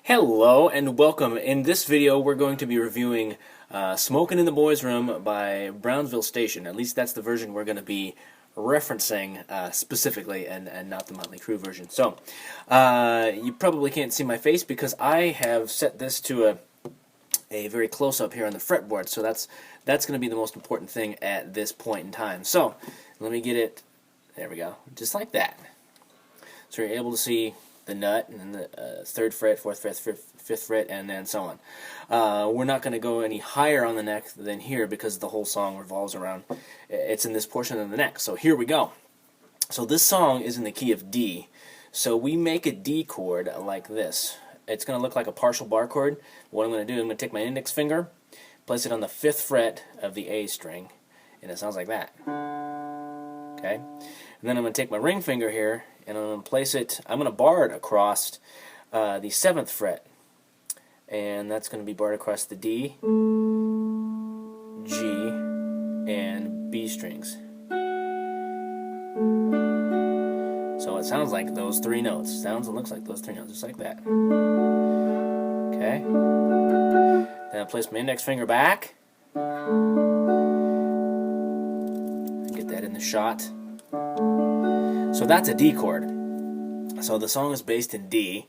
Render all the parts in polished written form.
Hello and welcome. In this video we're going to be reviewing Smokin' in the Boys Room by Brownsville Station. At least that's the version we're going to be referencing specifically and not the Motley Crue version. So you probably can't see my face because I have set this to a very close-up here on the fretboard. So that's going to be the most important thing at this point in time. So let me get it, there we go, just like that. So you're able to see the nut, and then the 3rd fret, 4th fret, 5th fret, and then so on. We're not going to go any higher on the neck than here because the whole song revolves around, it's in this portion of the neck. So here we go. So this song is in the key of D. So we make a D chord like this. It's going to look like a partial bar chord. What I'm going to do, I'm going to take my index finger, place it on the 5th fret of the A string, and it sounds like that. Okay? And then I'm going to take my ring finger here, and I'm going to place it, I'm going to bar it across the 7th fret. And that's going to be barred across the D, G, and B strings. So it sounds like those 3 notes. Sounds and looks like those 3 notes, just like that. Okay? Then I place my index finger back. Get that in the shot. So that's a D chord. So the song is based in D,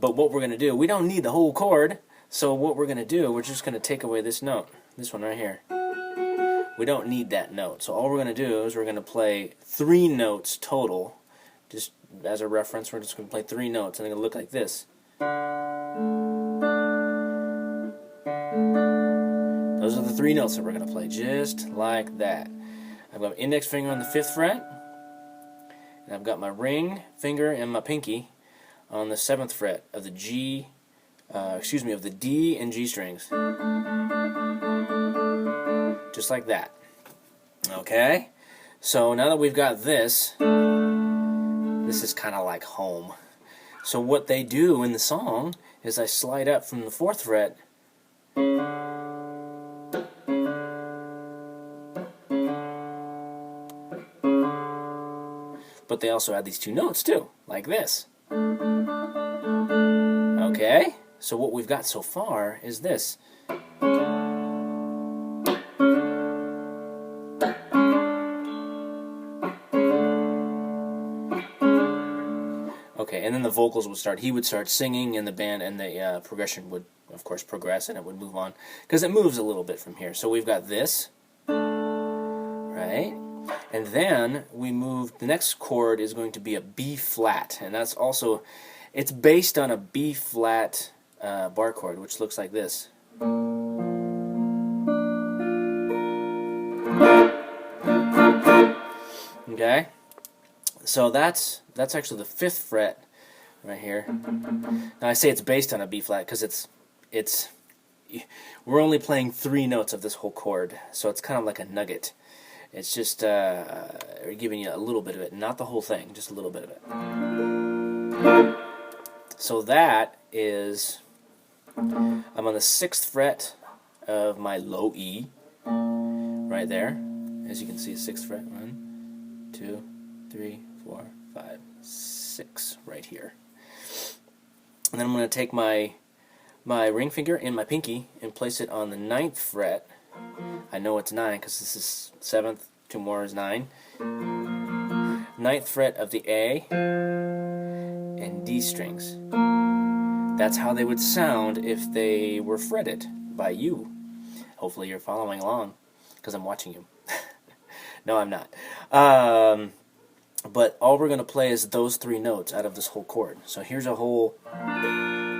but what we're going to do, we don't need the whole chord, so what we're going to do, we're just going to take away this note, this one right here. We don't need that note, so all we're going to do is we're going to play 3 notes total. Just as a reference, we're just going to play 3 notes, and they're going to look like this. Those are the 3 notes that we're going to play, just like that. I've got my index finger on the 5th fret, and I've got my ring finger and my pinky on the 7th fret of the G, of the D and G strings. Just like that. Okay? So now that we've got this, this is kind of like home. So what they do in the song is I slide up from the 4th fret but they also add these 2 notes too, like this. Okay? So what we've got so far is this. Okay, and then the vocals would start. He would start singing, and the band and the progression would, of course, progress, and it would move on. Because it moves a little bit from here. So we've got this, right? And then we move, the next chord is going to be a B flat, and that's also, it's based on a B flat bar chord, which looks like this. Okay? So that's actually the 5th fret right here. Now I say it's based on a B flat because it's we're only playing 3 notes of this whole chord, so it's kind of like a nugget. It's just giving you a little bit of it, not the whole thing, just a little bit of it. So that is, I'm on the 6th fret of my low E, right there. As you can see, 6th fret, 1, 2, 3, 4, 5, 6, right here. And then I'm going to take my ring finger and my pinky and place it on the 9th fret. I know it's 9 because this is 7th, 2 more is 9. 9th fret of the A and D strings. That's how they would sound if they were fretted by you. Hopefully you're following along because I'm watching you. No, I'm not. But all we're going to play is those 3 notes out of this whole chord. So here's a whole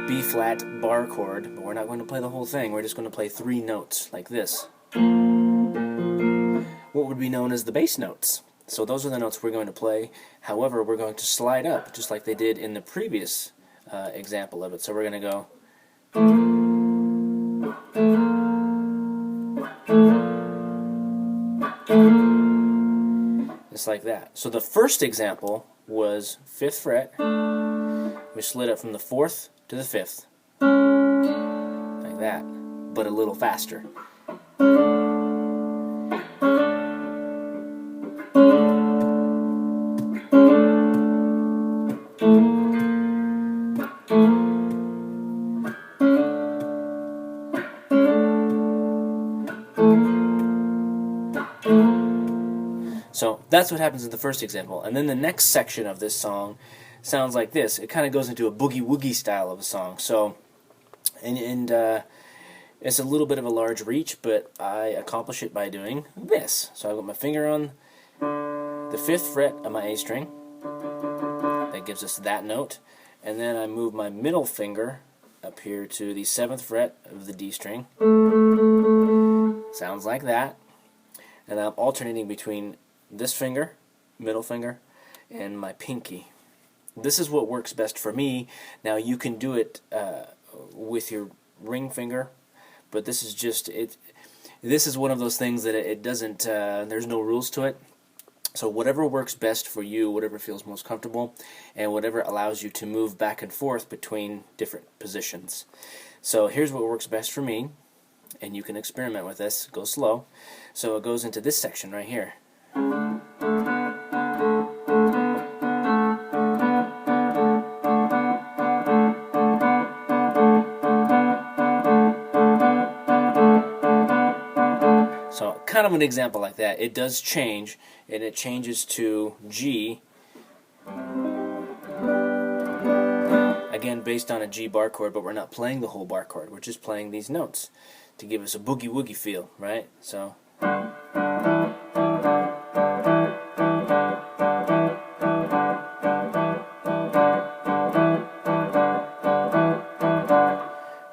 B flat bar chord, but we're not going to play the whole thing. We're just going to play 3 notes like this. What would be known as the bass notes. So those are the notes we're going to play. However, we're going to slide up, just like they did in the previous example of it. So we're going to go. Just like that. So the first example was 5th fret. We slid up from the 4th to the 5th. Like that, but a little faster. So that's what happens in the first example. And then the next section of this song sounds like this. It kind of goes into a boogie-woogie style of a song. So, and it's a little bit of a large reach, but I accomplish it by doing this. So I got my finger on the 5th fret of my A string. That gives us that note. And then I move my middle finger up here to the 7th fret of the D string. Sounds like that. And I'm alternating between this finger, middle finger, and my pinky. This is what works best for me. Now you can do it with your ring finger, but this is just it. This is one of those things that it doesn't. There's no rules to it. So whatever works best for you, whatever feels most comfortable, and whatever allows you to move back and forth between different positions. So here's what works best for me, and you can experiment with this. Go slow. So it goes into this section right here. So kind of an example like that. It does change, and it changes to G, again based on a G bar chord, but we're not playing the whole bar chord. We're just playing these notes to give us a boogie-woogie feel, right? So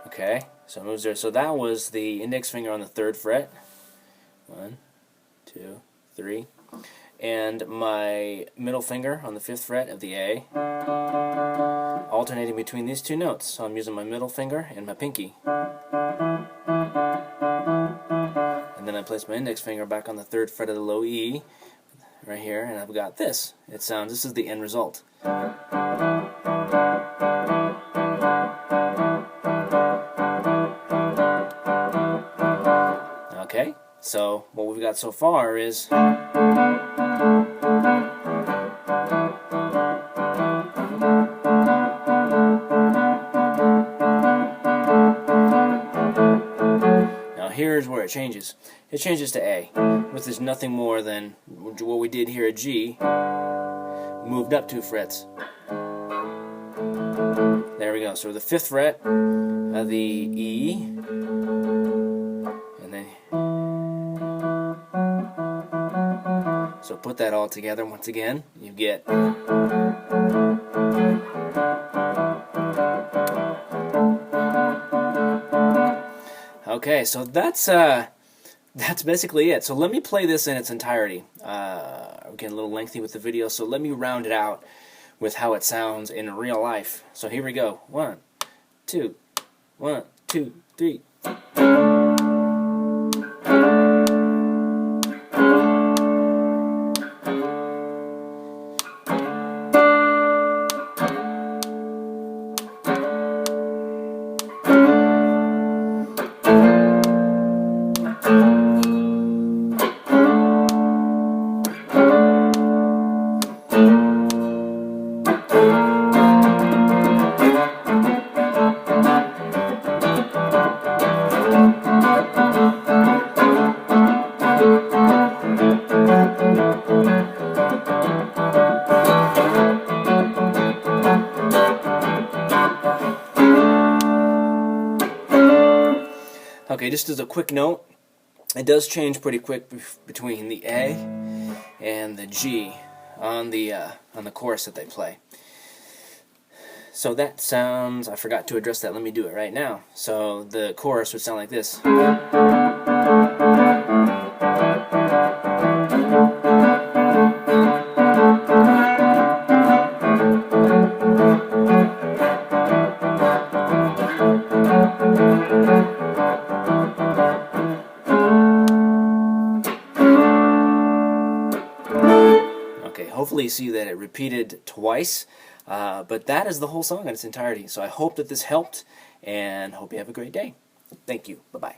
okay, so it moves there. So that was the index finger on the 3rd fret. 1, 2, 3, and my middle finger on the 5th fret of the A, alternating between these two notes. So I'm using my middle finger and my pinky. And then I place my index finger back on the 3rd fret of the low E, right here, and I've got this. It sounds, this is the end result. Okay, so what we've got so far is here's where it changes. It changes to A, which is nothing more than what we did here at G, moved up 2 frets. There we go. So the 5th fret of the E, and then so put that all together once again, you get okay, so that's basically it. So let me play this in its entirety. We're getting a little lengthy with the video, so let me round it out with how it sounds in real life. So here we go. 1, 2, 1, 2, 3. Okay, just as a quick note, it does change pretty quick between the A and the G on the chorus that they play. So that sounds, I forgot to address that, let me do it right now. So the chorus would sound like this. Hopefully you see that it repeated twice, but that is the whole song in its entirety. So I hope that this helped, and hope you have a great day. Thank you. Bye-bye.